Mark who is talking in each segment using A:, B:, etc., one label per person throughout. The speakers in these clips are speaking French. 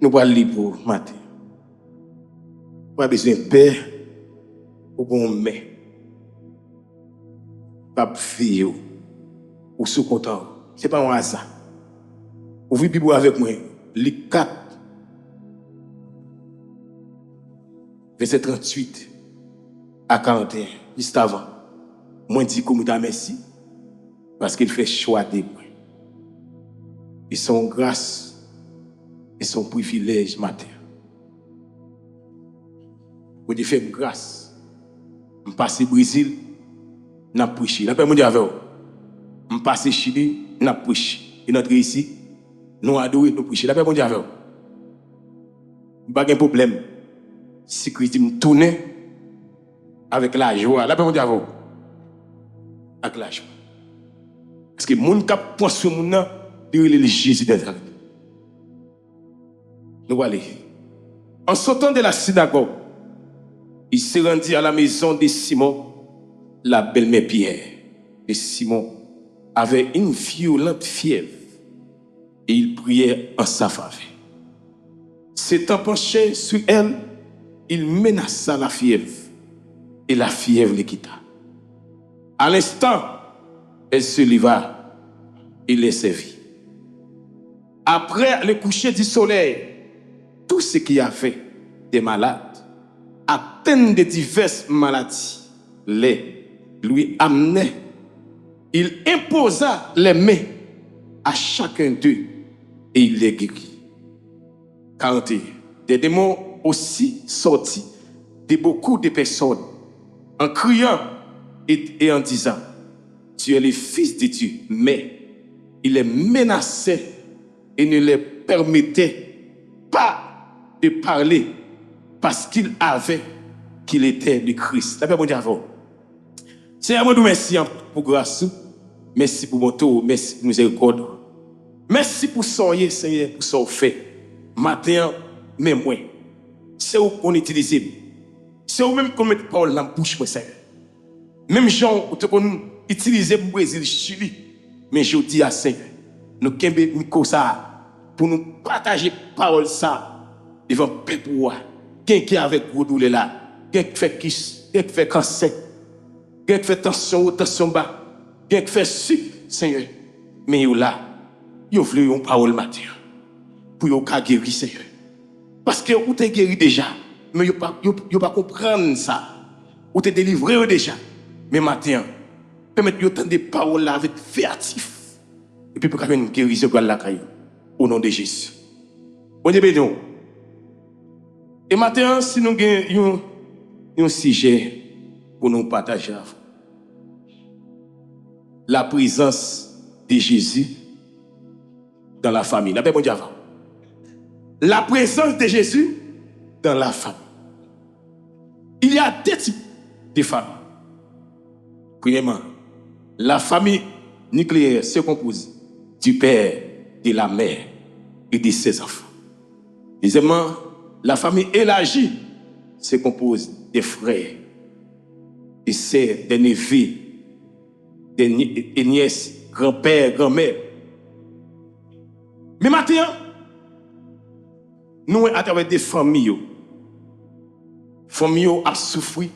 A: Nous allons lire pour matin. Pas besoin de paix ou bon mais. Pas fille ou sous content. Ce n'est pas un hasard. Ouvrez la Bible avec moi. Luc 4, verset 38 à 41, juste avant. Moi, je dis comme merci parce qu'il fait choix de moi. Et son grâce et son privilège matin. Vous dites, faites grâce. Je passe au Brésil, je prêche. La paix mondiale avec vous. Je passe au Chili, je prêche. Et notre ici, nous adorons, nous prêchons. La paix mondiale avec vous. Pas de problème. Si Christ me tourne avec la joie, la paix mondiale avec vous. Avec la joie. Parce que mon cap point sur mon nom, il est Jésus de Nazareth. Nous allons. En sortant de la synagogue, il s'est rendu à la maison de Simon, la belle-mère Pierre. Et Simon avait une violente fièvre et il priait en sa faveur. S'étant penché sur elle, il menaça la fièvre et la fièvre le quitta. À l'instant, elle se leva et les servit. Après le coucher du soleil, tout ce qui avait des malades, atteints de diverses maladies, les lui amenait. Il imposa les mains à chacun d'eux et il les guérit. 41. Des démons aussi sortis de beaucoup de personnes en criant et en disant, tu es le Fils de Dieu, mais il les menaçait et ne les permettait pas de parler parce qu'il était le Christ. La paix mondiale. C'est à moi de merci pour grâce, merci pour mon tour, merci pour miséricorde. Merci pour soyez, Seigneur, pour son fait. Matin, même moi. C'est où qu'on utilise. C'est où même qu'on met parole dans la bouche, moi, Seigneur. Même gens qu'on utilise pour Brésil, Chili. Mais je dis à Seigneur, nous avons ça pour nous partager parole ça devant le peuple. Quelqu'un qui est avec vous là, quelqu'un qui fait kiss, quelqu'un qui fait cancer, quelqu'un qui fait tension bas, quelqu'un qui fait sucre, Seigneur. Mais vous là, vous voulez une parole matin pour vous guérir, Seigneur. Parce que vous êtes guéri déjà, mais vous ne pas comprendre ça. Vous êtes délivré déjà. Mais matin, permettez-vous d'entendre des paroles là avec féatif. Et puis pour qu'il y ait une guérison la caille. Au nom de Jésus. Bon Dieu béni. Et maintenant, si nous avons un sujet pour nous partager, la présence de Jésus dans la famille. La paix bon Dieu avant. La présence de Jésus dans la famille. Il y a deux types de familles. Premièrement, la famille nucléaire se compose du père, de la mère et de ses enfants. Deuxièmement, la famille élargie se compose des frères, des sœurs, des neveux, des nièces, grands-pères, grand-mères. Mais maintenant, nous, à travers des familles ont souffert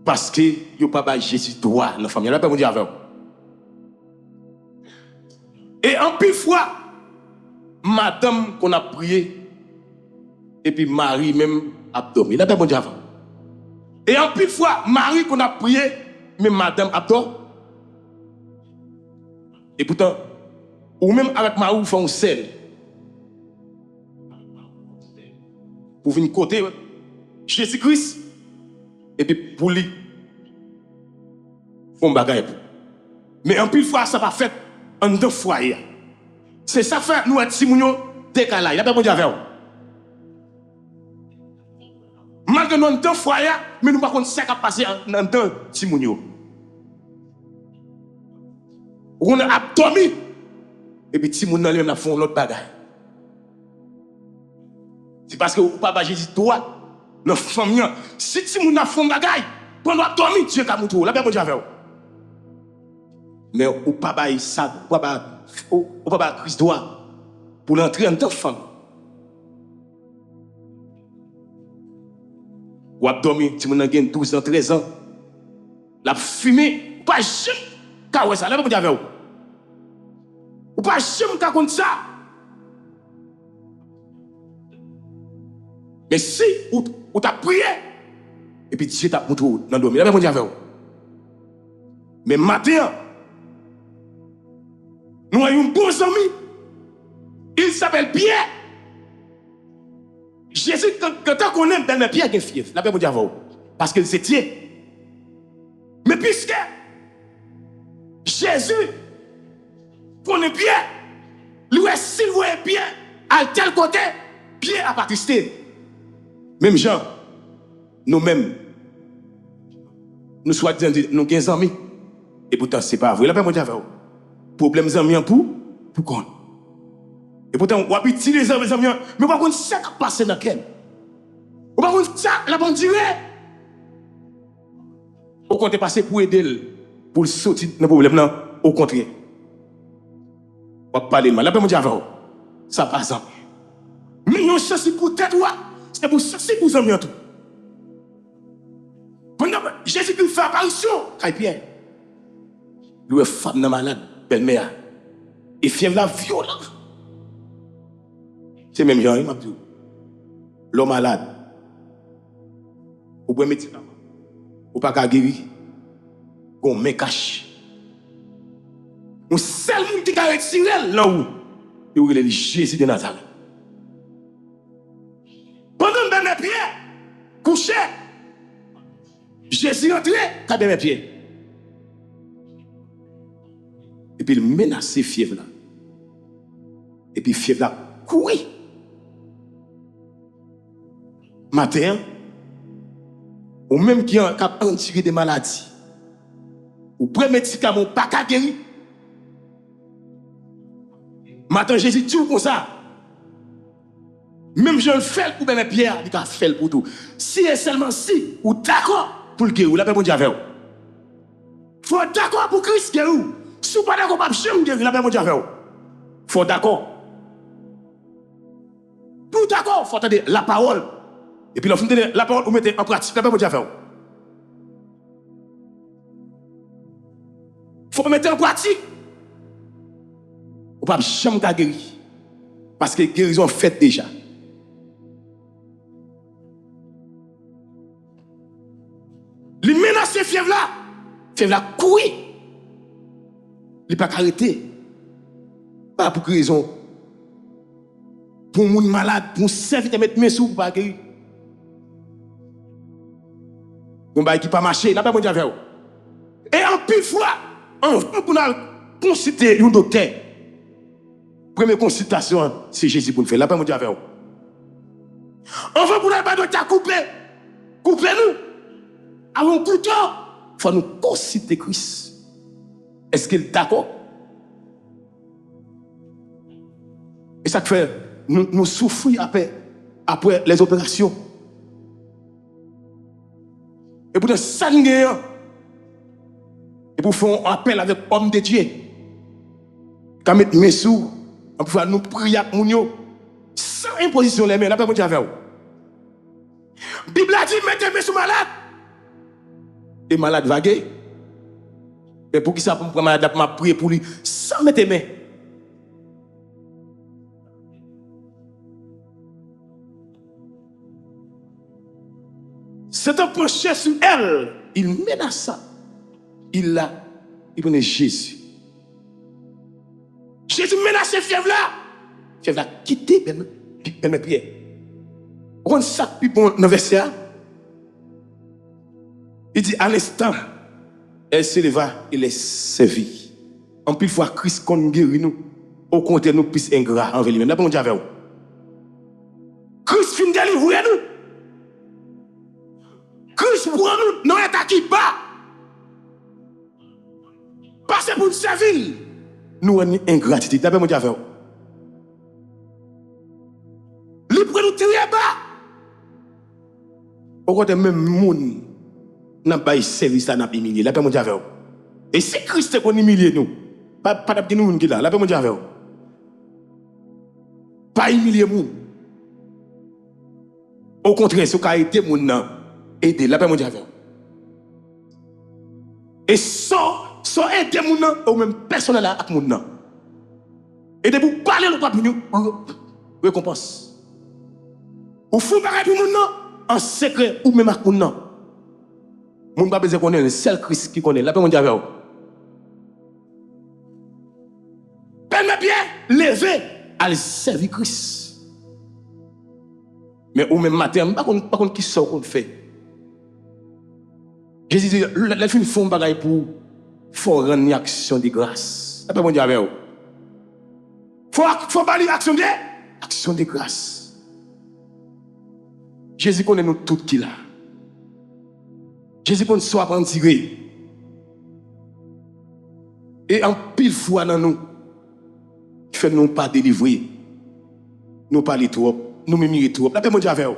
A: parce que yo pas Jésus droit dans la famille. La paix mondiale avec. Et en plus fois, madame qu'on a prié, et puis Marie même a dormi. La paix mondiale avec. Et en plus fois, Marie qu'on a prié, mais madame a dormi. Et pourtant, ou même avec Marie, vous faites un sel. Pour venir côté Jésus-Christ, et puis pour lui, font bagaille. Mais en plus fois, ça va faire en deux foyers. C'est ça fait nous être Simonio décalé. Il n'y a pas de avec vous. Malgré nous en deux foyers, mais nous ne pouvons pas passer en deux Simonio. On a dormi, et puis Simonio lui a fait l'autre bagaille. C'est parce que papa Jésus toi, nos familles, si Simonio a fait un bagaille, pendant dormi, tu es comme tout. La paix avec vous. Mais au papa ça, au papa Christ doit pour l'entrer en tant que femme. Ou a dormi, si mon a 12 ans, 13 ans. La fumée, pas jamais ka ça, là pas avec vous. Ou pas jamais ka comme ça. Mais si ou t'as prié et puis Dieu t'a montré dans le dormir, là pas avec vous. Mais matin, nous avons un bon ami. Il s'appelle Pierre. Jésus, quand on aime dans Pierre, il est fier. La paix pour dire parce qu'il s'est Dieu. Mais puisque Jésus connaît Pierre, lui, s'il voyait Pierre, à tel côté, Pierre a pas tristé. Même gens, nous-mêmes, nous sommes nous 15 amis. Et pourtant, ce n'est pas vrai. La paix pour dire problème amis pour qu'on. Et pourtant, on va utiliser les amis, mais on va voir ce qui passe dans quel. On va voir ça, la bonne durée. Au contraire, passer pour aider, pour sortir dans le problème, non, au contraire. On va parler de mal. La paix, mon Dieu, avant. Ça passe. Mais non, ça, c'est pour tête, c'est pour ça, c'est pour les amis en tout. Pendant Jésus qui fait apparition, quand Pierre, lui, femme malade, belle-mère, et fièvre la violente. C'est même Jean, il m'a dit. L'homme malade. Ou pas médicament. Ou pas guérir. Qu'on met cache. Le seul monde qui a retiré là où il est Jésus de Nazareth. Pendant ben mes pieds, couché, Jésus entré, qu'à ben mes pieds. Et puis il menace fièvre là. Et puis fièvre là, courir. Matin, ou même qui a tiré des maladies, ou prend médicament pas qu'à guérir. Matin, Jésus dit comme ça. Même je le fais pour mes pierres, il a fait pour tout. Si et seulement si, ou d'accord pour le guérir, la paix mon Dieu avec vous. Faut d'accord pour Christ guérir. Si vous pas d'accord pour jamais guérir, la paix mon Dieu avec vous. Faut d'accord. Tout d'accord, faut entendre la parole. Et puis, la parole, vous mettez en pratique. La paix, mon Dieu, faire. Il faut mettre en pratique. Vous ne pouvez jamais guérir. Parce que la guérison est faite déjà. Les menaces de fièvre là, courir. Il ne peut pas arrêter. Pas pour guérison. Pour un monde malade, pour servir de mettre mes sous pour pas guérir. On va qui pas marcher, là pas mon Dieu. Et en plus fois, on a consulté un docteur. Première consultation, c'est Jésus pour nous faire. Là pas mon Dieu. On va pour le docteur couper nous. Avant un couteau, il faut nous consulter Christ. Est-ce qu'il est d'accord? Et ça fait, nous souffrons après les opérations. Et pour ça, et pour faire un appel avec l'homme de Dieu, quand mettre mes sous, on peut faire nous prier avec nous, sans imposition les mains, là, pas mon Dieu avec vous. La Bible a dit, mettez mes sous malades. Et malade vaguer. Et pour qui ça, pour me prendre malade, pour prier pour lui, sans mettre mes mains. C'est un penché sur elle. Il menace ça. Il prenait Jésus. Jésus menace cette fièvre là. Fièvre là, quitter mes pieds. On ça plus bon dans le verset. Il dit à l'instant, elle se leva et les servit. En plus fois Christ qu'on guérit nous. Au contraire, nous plus ingrats envers lui-même. Là, pour nous dire avec vous. Christ finit de délivrer nous. Christ prend nous dans l'état qui bat. Parce que pour nous servir, nous avons une ingratitude. D'abord, mon Dieu, avec vous. Il prend nous très bas. Au contraire, même monde n'a pas service, n'a pas humilié. D'abord, mon Dieu, avec vous. Et si Christ est humilié nous, pas d'abord nous qui là. D'abord, mon Dieu, avec vous. Pas humilier nous. Au contraire, ce qui a été mon nom. aider la paix mondiale. Et sans aider mon nom, ou même personne là avec mon nom. Et de vous parler, le pas nous récompense. Ou fou pareil pour mon nom, en secret, ou même avec mon nom. Mon pas besoin de connaître le seul Christ qui connaît la paix mondiale. Permet bien lever à servir Christ. Mais ou même matin, pas contre qui sort qu'on fait. Jésus dit, la fin font bagaille pour rendre une action de grâce. La paix mondiale avec vous. Faut parler action de grâce. Jésus connaît nous tout qui là. Jésus connaît soit apprendre tirer. Et en pile fois dans nous, fait nous pas délivrer. Nous parler trop, nous mimirer trop. La paix mondiale avec vous.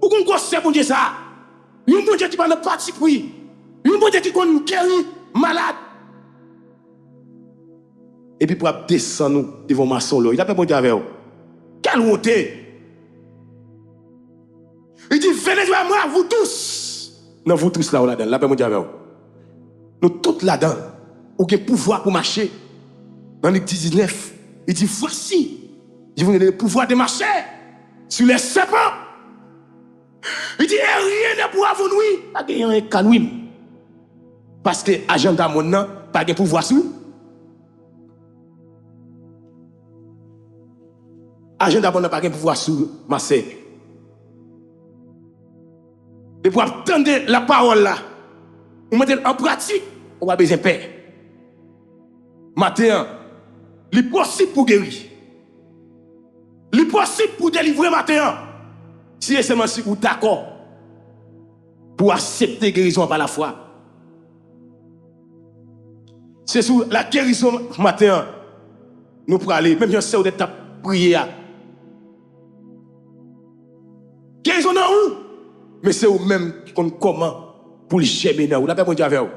A: Ou qu'on conseille pour Dieu ça. Un bon Dieu qui va nous parti pris. Un bon Dieu qui connaît guérir malade. Et puis pour descendre nous devant maçon là, il a pas bon Dieu avec vous. Quelle honte! Il dit venez à moi vous tous. Non vous tous là là-dedans, la paix mon Dieu avec vous. Nous tous là-dedans, ou avez pouvoir pour marcher. Dans le 19, il dit voici, je vous donne le pouvoir de marcher sur les serpents. Il dit rien ne pourra vous nuire, pas gagner un canouin. Parce que agenda mon nom, pas de pouvoir sur. Agenda mon nom, pas de pouvoir sur ma sœur. Et pour attendre la parole là, on met en pratique, on va besoin de paix. Matin, il est possible pour guérir. Il est possible pour délivrer matin. Si c'est seulement si vous êtes d'accord pour accepter la guérison par la foi. C'est sur la guérison matin, nous pourrons aller, même si on sait où être prier. Guérison dans où? Mais c'est vous-même qui compte comment pour le germer dans vous. La paix, mon Dieu, avec vous.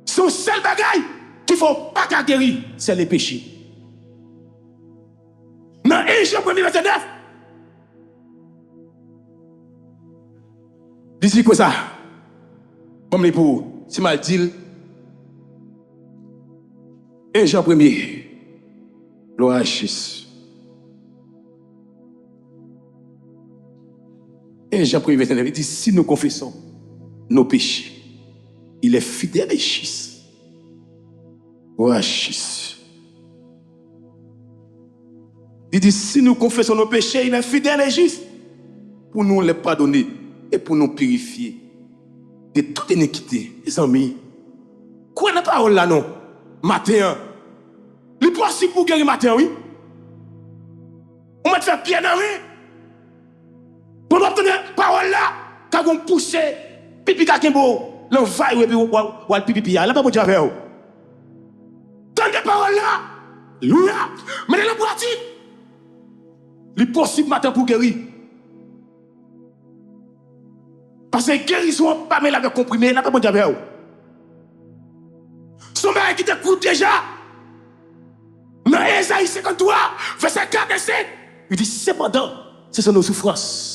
A: Son seul bagaille qu'il ne faut pas guérir, c'est le péché. Dans 1 Jean 1er verset 9, dis-y quoi ça? Comme les pour, si mal dit, 1 Jean 1er, gloire à Jésus. 1 Jean 1er verset 9, il dit, si nous confessons nos péchés, il est fidèle et juste. Gloire à Jésus. Il dit, si nous confessons nos péchés, il est fidèle et juste pour nous les pardonner et pour nous purifier de toute iniquité. Les amis, quoi n'est pas là non? Matin, il est possible pour guérir matin, oui? On va te faire bien dans oui? Pour obtenir la parole là, quand on pousse, pipi kakembo, l'envaille et puis on va pipi là, pas mon Dieu avec vous. Tant de paroles là, louia, mais dans la pratique, il est possible matin pour guérir. Parce que guérison pas mal avec comprimé, là pas mon Dieu avec vous. Son mari qui t'écoute déjà, dans Ésaïe 53, verset 4 et 5, il dit cependant, ce sont nos souffrances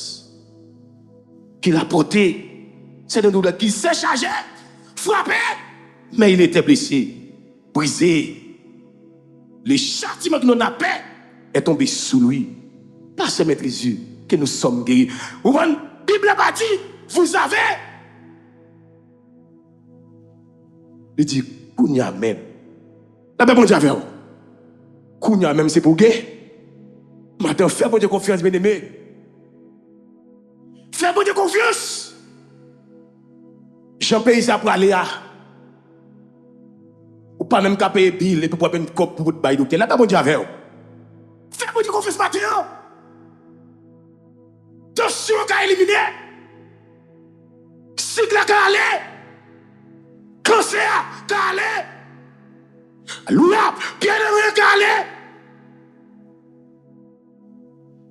A: qu'il a portées, c'est de nous qui s'est chargé, frappé, mais il était blessé, brisé. Le châtiment que nous avons fait est tombé sous lui. Par ce maître Jésus que nous sommes guéris. Vous voyez, la Bible a dit, vous avez. Il dit, Kounia même. La Bible dit, Kounia même, c'est pour gué. Maintenant, fais bon Dieu confiance, bien aimé. Fais bon Dieu confiance. Jean-Pierre, ça pour aller à. Ou pas même qu'à payer bill et pour prendre une cop pour bailler docteur. Là, pas bon Dieu avec vous. Fais bon Dieu confiance matin. Tension qu'a éliminé. Cycle qu'a allé. Cancer qu'a allé. Alléluia. Bien-aimé qu'a allé.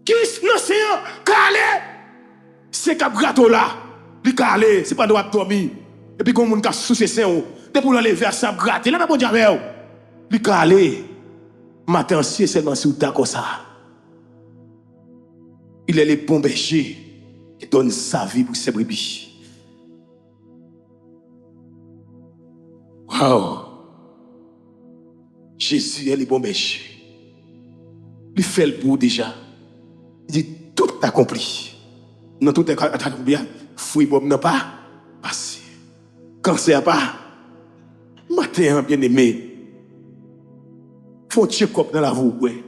A: Qui l'océan qu'a allé. C'est qu'à gâteau là. Il qu'a allé. C'est pas droit de dormir. Et puis, comme on a sous ses seins. Depuis pour aller vers ça, gratter, là, pas bon Dieu avec vous. Il qu'a allé. Matin, si seulement si vous êtes comme ça. Il est le bon berger qui donne sa vie pour ses brebis. Wow! Jésus est le bon berger. Il fait le bout déjà. Il dit tout accompli. Non, tout est accompli. Fouille bon n'a pas passé. Cancer pas. Matin, bien aimé. Faut check-up dans la voie. Ouais.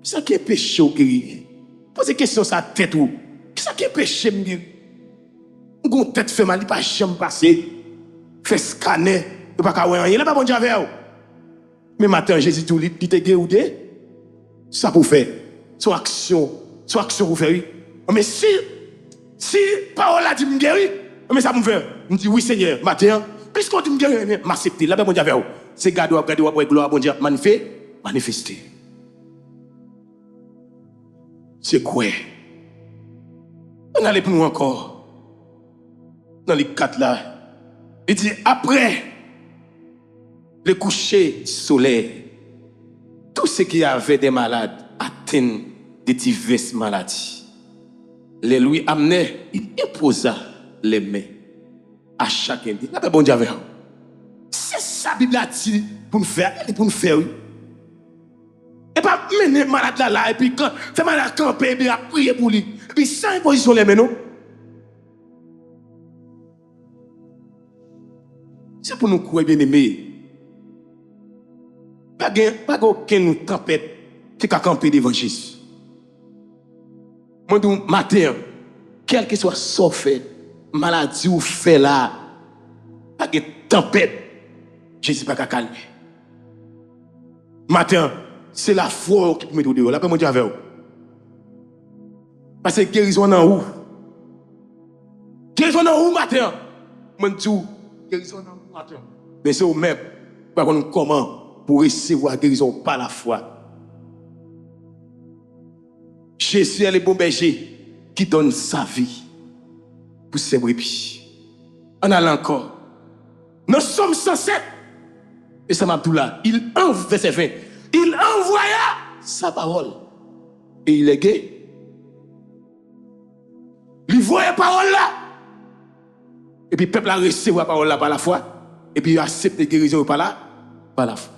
A: Ça qui est péché ou guéri. Posez question ça tête ou. Ça qui est péché me guéri. Gon tête fait mal, il pas jamais passé. Fait scanner, il pas ka rien, il pas bon Dieu avec. Mais matin Jésus tout il te guéri. Ça pour faire. Son action pour faire. Mais si parole a dit me guéri, mais ça me fait. Me dit oui Seigneur, matin, puisqu'on dit me guéri, m'accepter. Là bon Dieu avec. C'est garder gloire bon Dieu manifester. C'est quoi? On allait plus loin encore. Dans les 4 là. Il dit après le coucher du soleil, tous ceux qui avaient des malades atteignent de diverses maladies. Les lui amenait, il imposa les mains à chacun. Il dit, bon Dieu, c'est ça la Bible a dit pour nous faire, et pour nous faire, oui. Et pas mener malade là, et puis quand fait malade camper, et puis prier pour lui. Et puis sans imposition les mains, non? C'est pour nous croire bien aimés. Pas aucune tempête qui a campé devant Jésus. Moi, dis matin, quel que soit ce fait, maladie ou fait là, pas de tempête, Jésus pas qu'à calmer. Matin, c'est la foi qui met au dehors. Là, moi, je dis avec vous. Parce que guérison en où? Guérison en où matin? Moi, je dis, guérison en où matin? Mais c'est au même, par contre, comment pour recevoir guérison par la foi? Jésus est le bon berger qui donne sa vie pour ses brebis. On a là encore. Nous sommes 107. Et ça m'a tout là. Verset 20. Il envoya sa parole. Et il est gai. Il voit la parole là. Et puis le peuple a reçu la parole là par la foi. Et puis il accepte la guérison par la foi.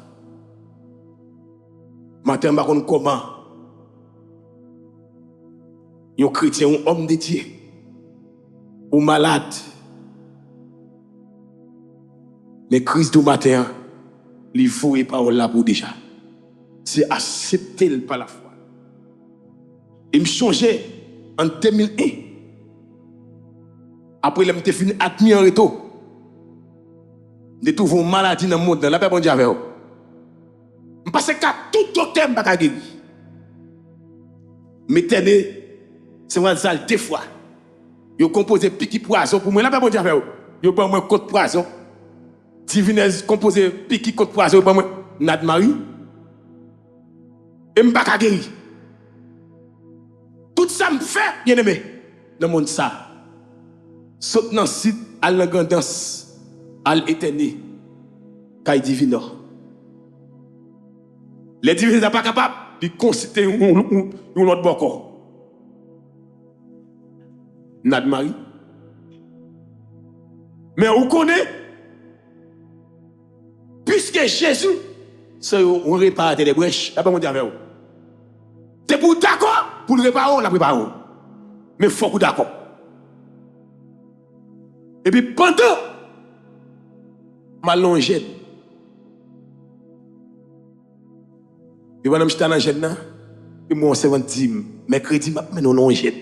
A: Maintenant, je ne sais pas comment. Un chrétien, un homme de Dieu, ou malade. Mais Christ du matin, il faut et parole là pour déjà. C'est accepter par la foi. Il me changeait en 2001. Après, il m'a fini admis en retour. De trouver une maladie dans le monde, la paix bon Dieu avec vous. Parce que tout docteur m'a pas guéri. Mettez c'est moi ça deux fois. Yo composé piqui poison pour moi, la paix bon Dieu avec vous. Yo pas moi côte poison. Divinez composé piqui côte poison pour moi, Nad Marie. Et m'a pas guéri. Tout ça me fait bien aimé dans le monde ça. Saute dans le site à l'engandance, à l'éternité, caille divine. Les divines ne sont pas capables de consulter un autre bord. Nad Marie. Mais on connaît, puisque Jésus, c'est un réparateur des brèches. Là, pas mon Dieu avec vous. C'est pour d'accord, pour le réparer, on l'a préparé. Mais il faut que d'accord. Et puis pendant, ma longette. Et voilà, je suis dans la gêne, et moi, on s'est dit, mercredi, je vais longette.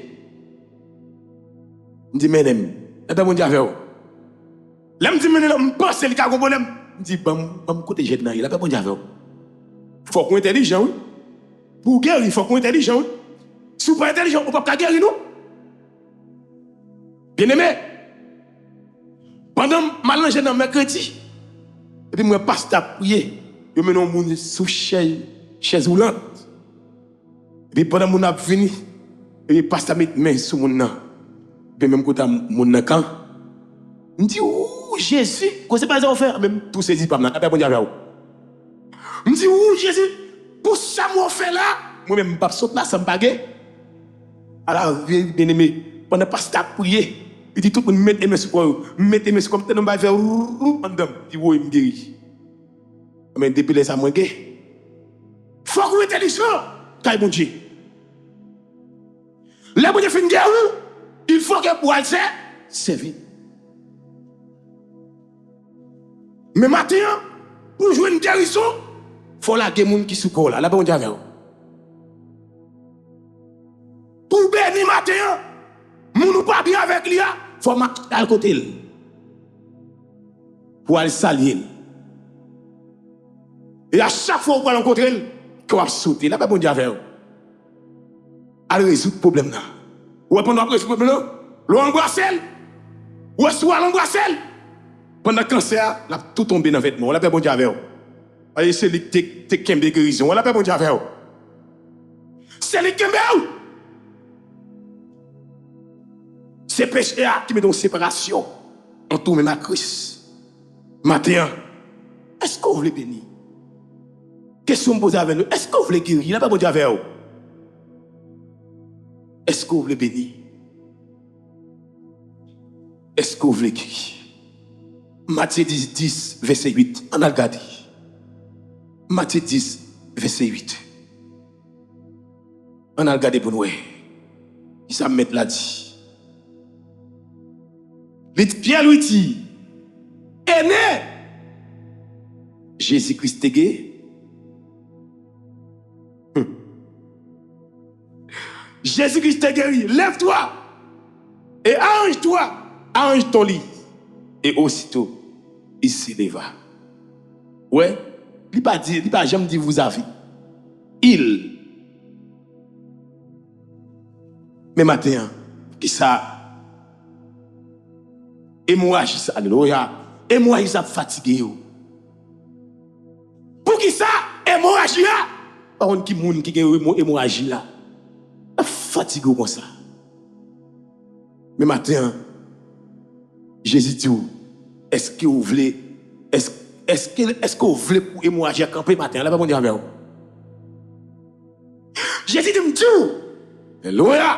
A: Je dis, mais je vais mon Dieu avec vous. Là, je dis, mais je pense que c'est le cas de problème. Je dis, je vais côté gêne, il a pas mon Dieu avec vous. Il faut qu'on soit intelligent, oui. Pour guérir, il faut qu'on soit intelligent, oui. Si vous n'êtes pas intelligent, on ne peut pas guérir, nous. Bien aimé. Pendant ma langue dans mercredi, et puis moi passe à prier, je mets mon sous chaise roulante. Et puis pendant mon ap venu, et puis passe à mettre main sur mon nom. Et puis même quand mon nom quand, je dis ouh Jésus, quoi c'est pas ça faire même tout ces dit pas là, après bon Dieu. Je dis ouh Jésus, pour ça moi fait là, moi même pas saute là ça me bague. Alors, bien aimé, pendant que pasteur prier, il dit tout le monde mettez mes sur mettez mes comme tel on va faire en dame, il voit il me guérit. Mais depuis les ça moi gay. Faut que vous mettez les choses, car bon Dieu. Là bon Dieu fait une guerre, il faut que pour aller servir. Mais maintenant, pour jouer une guérison, il faut la guerre qui sous corps là, là bon Dieu avec vous. Pour bénir matin, moun ou pas bien avec lui, il faut marcher à côté. Pour aller saluer. Et à chaque fois que vous rencontrez, vous va sauter. Là, bon Dieu avec vous. Allez résoudre le problème là. Ou pendant que résoudre le problème là, l'embrasser. Ou soit l'embrasser. Pendant le cancer, là, tout tombé dans le vêtement. Là, bon Dieu avec vous. Allez, c'est lui qui est de guérison. Là, bon Dieu avec vous. C'est lui qui est c'est péché qui met dans séparation entre même à Christ. Matin, est-ce qu'on veut bénir? Question me poser avec nous. Est-ce qu'on veut guérir? Il n'a pas bon Dieu avec vous. Est-ce qu'on veut bénir? Est-ce qu'on veut guérir? Matthieu 10, verset 8. On a regardé. Matthieu 10, verset 8. On a regardé pour nous. Il s'est mis là dit. Pierre lui dit, est né Jésus-Christ est guéri. Jésus-Christ est guéri. Lève-toi et arrange-toi. Arrange ton lit. Et aussitôt, il se leva. Ouais, il n'a pas jamais dit vous avez. Il. Mais maintenant, qui ça? Hémorragie, alléluia. Hémorragie, ça fatigué. Pour qui ça? Hémorragie là? Par contre, qui moun qui a hémorragie là? Fatigué comme ça. Mais maintenant, Jésus dit, est-ce que vous voulez, est-ce que vous voulez pour hémorragie à camper matin? Là, pas bon dire avec vous. Jésus dit, alléluia.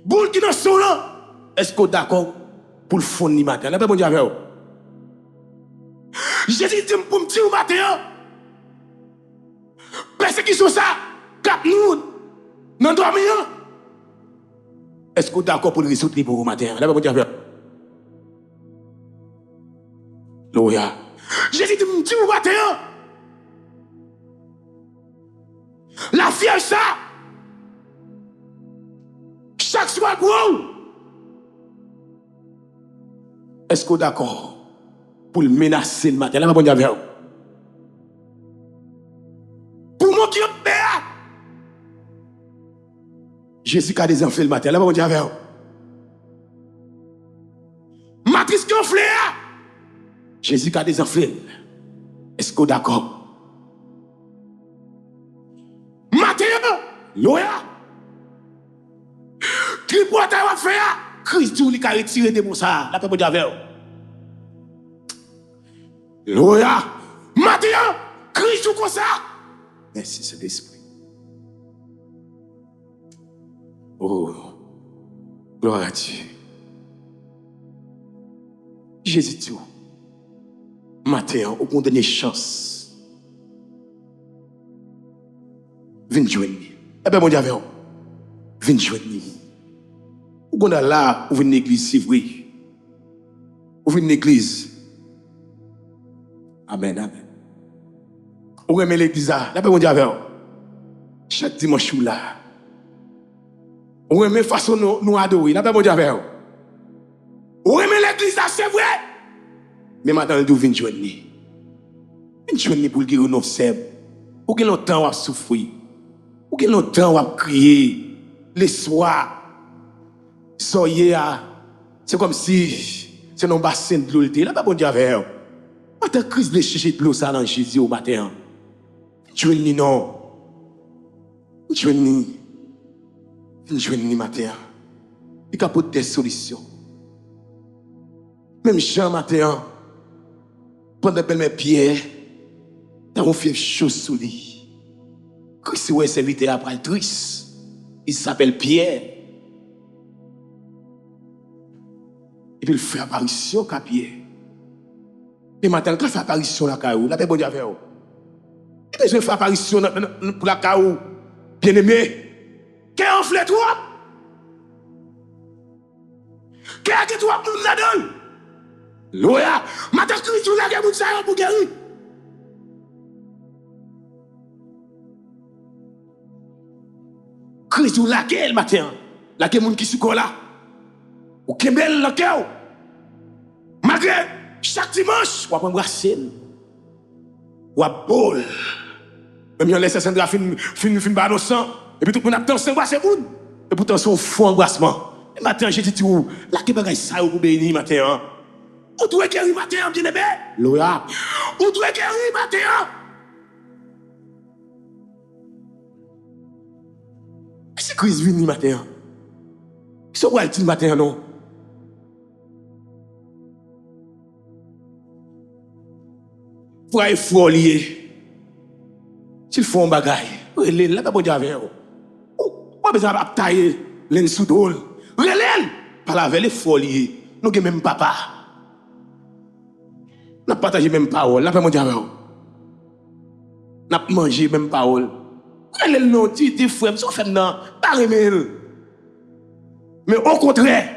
A: Boule qui dans son là. Est-ce que vous êtes d'accord pour le fond du matin? Là, pas bon Dieu avec vous. Jésus dit pour me dire au matin, persécution ça, cap nous, dans dormir. Est-ce que vous êtes d'accord pour le résoudre pour le matin? Là, pas bon Dieu avec vous. Alléluia. Jésus dit pour me dire au matin, la fièvre ça, chaque soir pour vous. Est-ce que vous êtes d'accord pour le menacer le matin? Là, ma bonne avec vous. Pour moi qui est père, Jésus a des enfants le matin. Là, ma bonne avec vous. Matrice qui enflée, Jésus a des enfants. Est-ce que vous êtes d'accord? Matin, loya. Tripote va faire. Christ lui a retiré de ça. La paix de Dieu. Alléluia. Maintenant, Christ ou comme ça. Merci, c'est l'esprit. Oh, gloire à Dieu. Jésus dit, maintenant, au bon dernier chance. Viens joindre. La paix de Dieu. Viens joindre. Ou qu'on a là, ou une église, c'est vrai. Ou une église. Amen, amen. Ou remet l'église là, la paix mon Dieu avec vous. Chaque dimanche ou là. Ou remet façon nous adorer, la paix mon Dieu avec vous. Ou remet l'église là, c'est vrai. Mais maintenant, nous venons joindre. Venons joindre pour guérir nos sèbres. Ou que longtemps on a souffert. Ou que longtemps on a crié. Les soirs. Soyez à. C'est comme si c'est un bassin de l'eau. Là, pas bon Dieu avec vous. Quand Christ de chercher de l'eau, ça dans Jésus au matin. Je ne non. Je ne matin. Il y a des solutions. Même Jean matin, pendant que mes pieds, t'as fait chose sous lui. Christ est serviteur après triste. Il s'appelle Pierre. Et puis il fait apparition à Pierre. Et maintenant, quand il fait apparition à la caillou, la paix bon Dieu avec vous. Il besoin de faire apparition pour la caillou. Bien aimé. Qu'est-ce qu'on fait toi? Qu'est-ce que toi nous la donne? Loya, maintenant Christ vous la guerre pour guérir. Christ vous la guerre le matin. La guerre moun qui sous là. Ou kembel la guerre. Malgré chaque dimanche, on va embrasser. On va bol. Même si les Sandra fin ba nos sang et puis tout le monde a dansé embrasser moun. Et pourtant c'est un faux embrassement. Et matin j'ai dit tout, la que bagay ça ou béni matin. Ou doit guérir matin bien aimé. Loya. Ou doit guérir matin. C'est Christ venu matin. Qui sont dit matin non? Pour aller frolier. S'il faut un bagay, relève, là, pas bon Dieu avec vous. Pas besoin de tailler l'en sous d'eau. Relève, par la veille, frolier. Nous n'avons même papa. Nous n'avons partagé même parole, là, pas bon Dieu avec vous. Nous avons mangé même parole. Relève, non, tu frère, si on fait non, pas remède. Mais au contraire,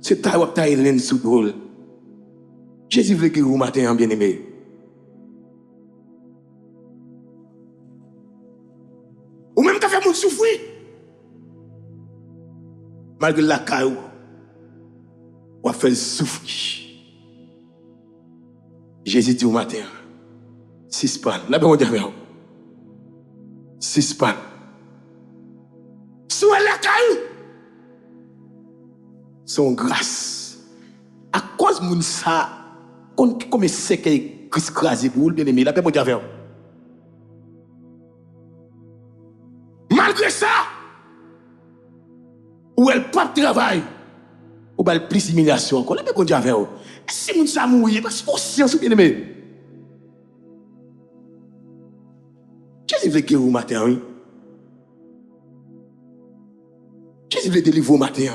A: c'est tailler l'en sous d'eau. Jésus veut que vous matin, bien aimé. Ou même qu'à faire mon souffrir. Malgré la caillou, on va faire souffrir. Jésus dit au matin, 6 pannes. Là, on dit, 6 pannes. Sous la caillou, son grâce. À cause de mon ça, comme c'est que Christ crasé pour le bien aimé, la paix mon Dieu avec vous. Malgré ça, où elle pas de travail, ou elle plus d'humiliation encore, la paix mon Dieu avec vous. Si vous ça mourir, parce que conscience bien aimé. Jésus veut guérir au matin, oui. Jésus veut délivrer au matin.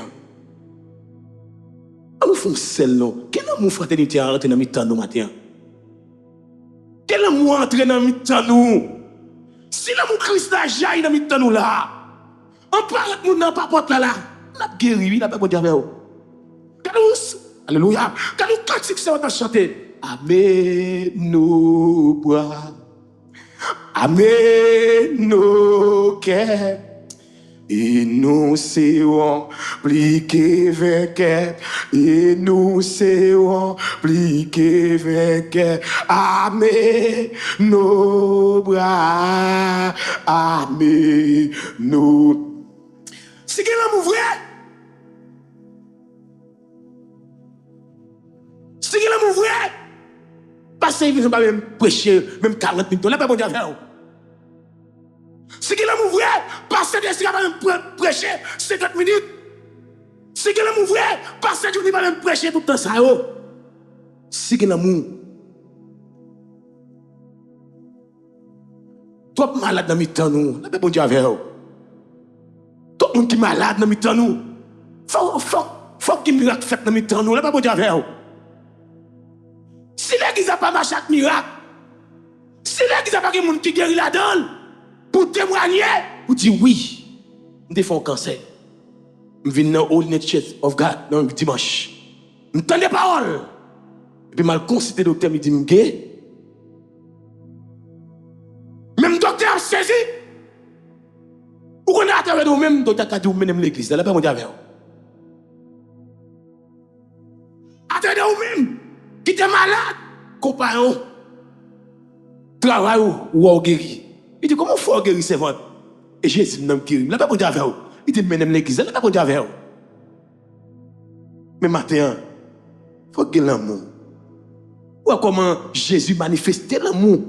A: Nous faisons celle-là. Quel amour fraternité a rentré dans le temps nous matin? Quel amour entre dans le temps nous? Si l'amour Christ a jailli dans le temps nous là, on parle de nous dans pas porte là, on a guéri, il n'a pas dire avec vous. Alléluia. Quand nous cantique ça, on a chanté. Amen nos bras. Amen nos cœurs. Et nous serons pliqués vainqueurs. Et nous serons pliqués vainqueurs. Amen nos bras. Amen nos. C'est quel amour vrai? C'est quel amour vrai? Parce qu'ils ne sont pas même prêcher, même 40 minutes. Là, pas bon Dieu faire. C'est qu'il amour vrai, passer des pas même prêcher 50 minutes. C'est qu'il amour vrai, passer du pas même prêcher tout le temps ça. C'est qu'il amour. Trop malade dans le temps nous, là bon Dieu avec vous. Tout le monde qui est malade dans le temps nous. Faut qu'il miracle fait dans le temps nous, là bon Dieu avec vous. Si l'église n'a pas marché avec miracle, si l'église n'a pas de monde qui guérit la donne, pour témoigner, pour dire oui, je défends cancer. Je viens dans Holy Church of God, dans le dimanche. Je entends des paroles. Et puis, mal consulté le docteur, il dit, gay. Même docteur a saisi. Ou qu'on a attendu au même docteur qui a dit, même l'église. Là, pas mon diable. Attendez au même, qui était malade, compagnon, travail ou guéri. Il dit, comment il faut guérir ses ventes? Et Jésus n'a pas guéri. Là, pas mon diable. Il dit, même l'église. Là, pas mon diable. Mais maintenant, il faut que l'amour. Ou comment Jésus manifestait l'amour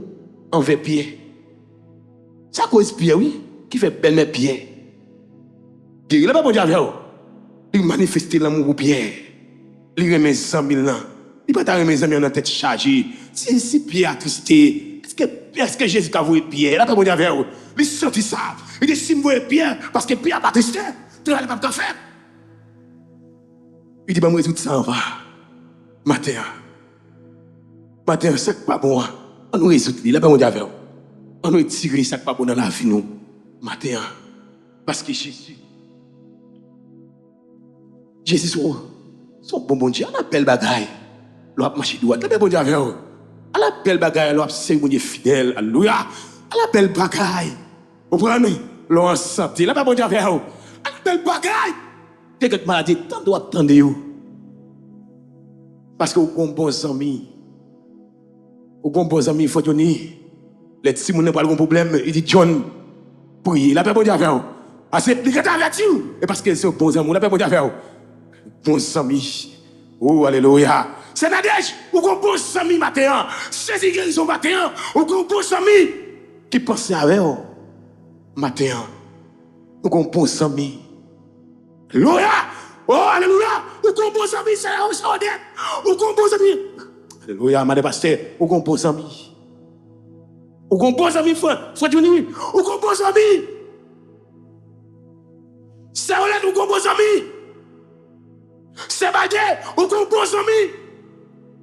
A: envers Pierre. Ça cause Pierre, oui, qui fait belle Pierre. Il n'a pas bon diable. Il manifestait l'amour pour Pierre. Il remet 100 000 ans. Il ne peut pas remettre 100 000 ans dans la tête chargée. Si Pierre a tristé, est-ce que Jésus a voué Pierre? Là, pas bon Dieu avec vous. Il sentit ça. Il dit, si vous voyez Pierre, parce que Pierre n'a pas testé, tu n'as pas faire. Il dit, bah, moi, tout ça, on va. Matin, c'est pas bon. On nous résout, là, pas bon Dieu avec vous. On nous tire ça pas bon dans la vie, nous. Matin, parce que Jésus, son bon Dieu, on appelle bagaille. L'on a marché droit, là, pas bon Dieu avec vous. On appelle bagaille, l'on a c'est bon Dieu fidèle, alléluia. On appelle bagaille. Vous comprenez? L'on a santé, là, pas bon Dieu avec vous. On appelle bagaille. Dès que tu maladie, tant doit attendre vous. Parce que vous avez bons amis. Vous avez bons amis, il faut donner. Les petits gens n'ont pas de problème. Il dit, John, priez. La paix pour Dieu avec vous. Parce que les gars avec vous. Et parce que c'est bons amis. La paix pour Dieu avec vous. Bons amis. Oh, alléluia. C'est Nadège. Vous avez bons amis matin. C'est guérison matin. Vous avez bons amis qui pensent avec vous. Matin. Vous avez bons amis. Alléluia. Oh, alléluia. Vous avez bons amis. C'est la hausse honnête. Vous avez bons amis. Alléluia, madame pasteur. Vous avez bons amis. Vous avez bons amis, frère. Soit Johnny. Vous avez bons amis. C'est honnête, vous avez bons amis. C'est Badé, vous avez bons amis.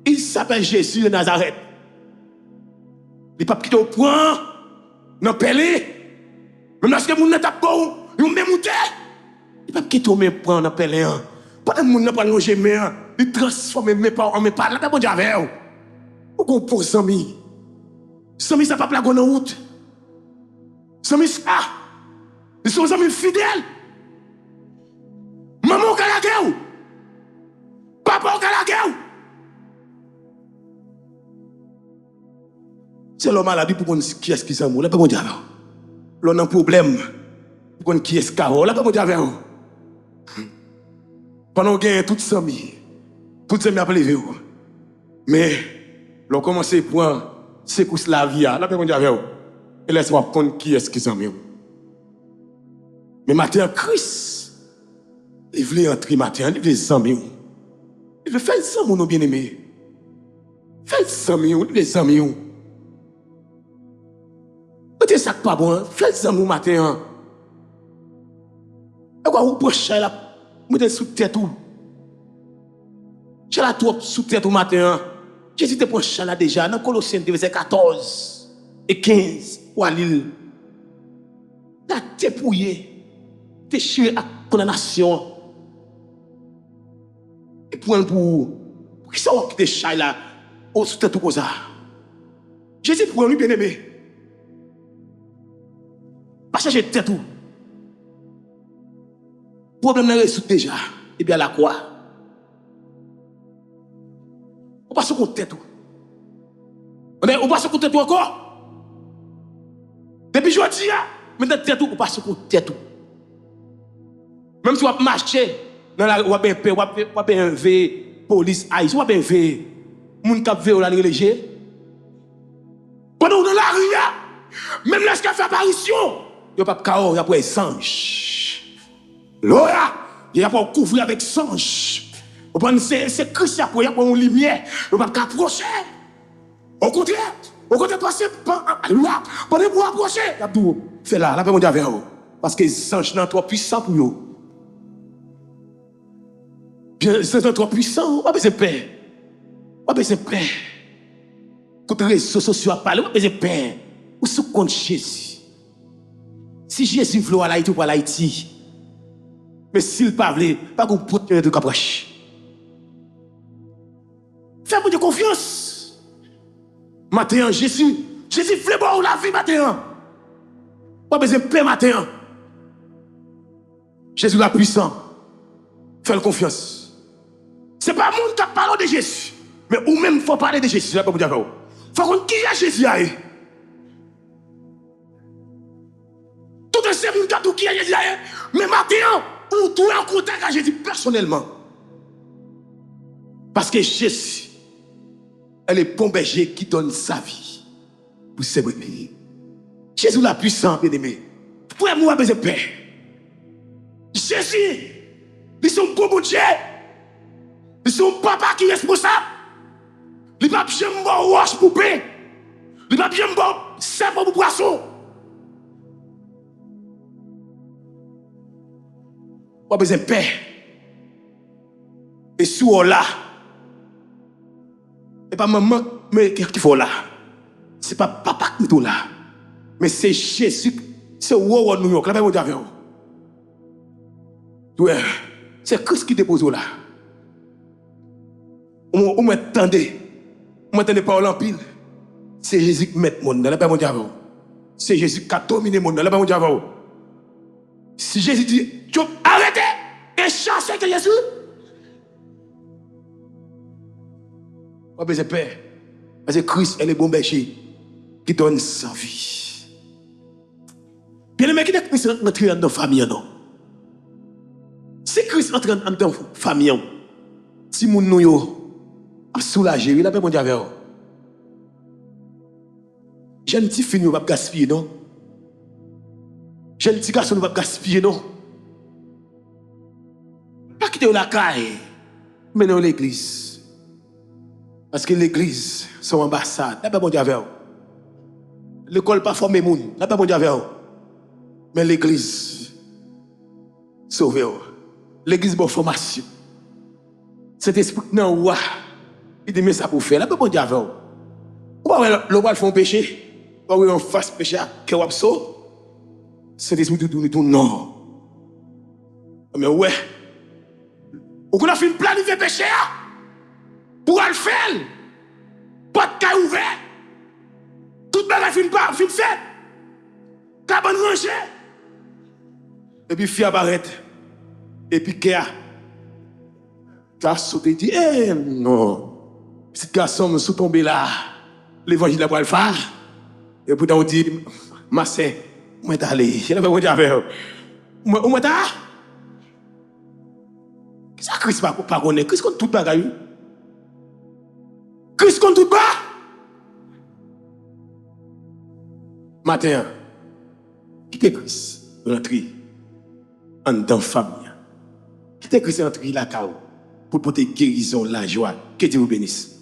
A: Il s'appelle Jésus de Nazareth. Les papes qui te prennent, n'ont pelé. Même lorsque vous n'êtes pas bon, vous même monté. Les papes qui te prennent, n'ont pelé. Pas de monde n'a pas longé, mais ils transforment mes parents, mes parents. Là, bon Dieu avec vous. Vous avez bons amis. Sami, ça pas plague en route. Sami, ça. Ils sont amis fidèles. Maman, au Calagou. Papa, au Calagou. C'est l'homme maladie pour qu'on qui est-ce qui s'en moule. Là, pas mon diable. L'on a un problème. Pour qu'on qui est-ce qui là, pas mon diable. Pendant qu'on gagne tout Sami, tout Sami a levé. Mais, l'on commence à prendre. C'est quoi la vie, là, pas mon diable. Et laisse-moi prendre qui est-ce qui s'en moule. Mais matin, Christ, il voulait entrer matin, il voulait s'en. Il veut faire ça, mon bien-aimé. Faites ça, les amis. C'est ça pas bon. Faites ça, mon matin. Et quoi, vous prochez là, vous êtes sous tête tout. J'ai la trop sous tête au matin. Jésus te proche là déjà, dans Colossiens verset 14 et 15, ou à l'île. T'as dépouillé, t'es chiré à condamnation. Et pour qui ça qui te chai là, au sous tête tout ça. Jésus pour lui bien aimé. Pas chercher tête tout. Problème n'est résout déjà. Et bien la quoi? On passe au tête tout. On passe au tête tout encore. Depuis aujourd'hui, maintenant tête tout, on passe au tête tout. Même si on marche dans la rue, on bien vu police haïtienne, on bien vu moun k'ap veut la religieux. Pendant dans la rue, même lorsqu'il fait apparition, il n'y a pas de chaos, il y a pas de sange. Là, il y a pas couvrir avec sange. C'est Christ qui a une lumière, il n'y a pas approcher. Au contraire, passer par là, pendant pour approcher, il y a tout. Fais là, pas mon dieu avec vous. Parce que les sanges sont trop puissants pour vous. Bien, c'est trop puissant, on va besoin de paix. On va besoin de paix. Quand les réseaux sociaux parlent, on va besoin de paix. Ou sous compte Jésus. Si Jésus veut à l'Haïti ou pas à l'Haïti, mais s'il ne veut pas qu'on peut de caprache. Fais-moi de confiance. Matin, Jésus voulait voir la vie matin. Pas besoin de paix matin. Jésus est puissant. Fais confiance. Ce n'est pas le monde qui parle de Jésus. Mais ou même il faut parler de Jésus. Il faut qu'on qui est Jésus. Tout ce monde qui est Jésus. Mais maintenant, ou tout en contact avec Jésus personnellement. Parce que Jésus, elle est bon berger qui donne sa vie pour ses brebis. Jésus la puissant, bien aimé. Pour moi, besoin de paix. Jésus, ils sont bon Dieu. Ils sont papa qui est responsable. Ils ne peuvent pas roche pour paix. Il va bien bon, c'est pour poisson. Pas besoin de paix. Et si on là, et pas maman, mais qui faut là. C'est pas papa qui est là. Mais c'est Jésus, c'est où New York, là, on dit avec vous. Ouais, c'est Christ qui dépose là. On m'attendait. On m'attendait pas en pile. C'est Jésus qui met mon monde, là, on dit avec vous. C'est Jésus qui a dominé mon monde, là, on dit avec vous. Si Jésus dit, arrêtez et chassez Jésus. Pas besoin de paix. Parce que Christ est le bon berger qui donne sa vie. Bien aimé, qui est Christ entre dans la famille, non? Si Christ entre dans la famille, si mon nous a soulagé, il a pas mon diable. Jeune petit fille, nous va gaspiller, non? Jeune petit garçon, nous va gaspiller, non? Pas quitter la caille, mais dans l'église. Parce que l'église, son ambassade, n'a pas bon diable. L'école pas formé moun, n'a pas bon diable. Mais l'église, sauvé. L'église, bonne formation. Cet esprit, non, ouah. Il dit, mais ça pour faire, n'a pas bon diable. Pourquoi le roi fait un péché? Pourquoi on fasse péché à Kewapso? Cet esprit tout non. Mais ouais. Pourquoi on a fait une planifier péché? Pour le faire, pas de cas ouvert. Tout le monde fin fait. Cabane rangée. Et puis, fille apparaît. Et puis, Kéa. T'as sauté dit, eh non. Petit garçon me sous tombé là. L'évangile a pas le faire. Et puis, on dit, ma sœur, moi t'es allé. Je n'ai pas dit avec eux. Moi t'es allé. Qu'est-ce que Christ pas connaître? Qu'est-ce qu'on tout bagaille? Christ contre tout bas. Matin, quittez Christ, rentrer en dans la famille. Quittez Christ, rentrer la caille pour porter guérison, la joie. Que Dieu vous bénisse.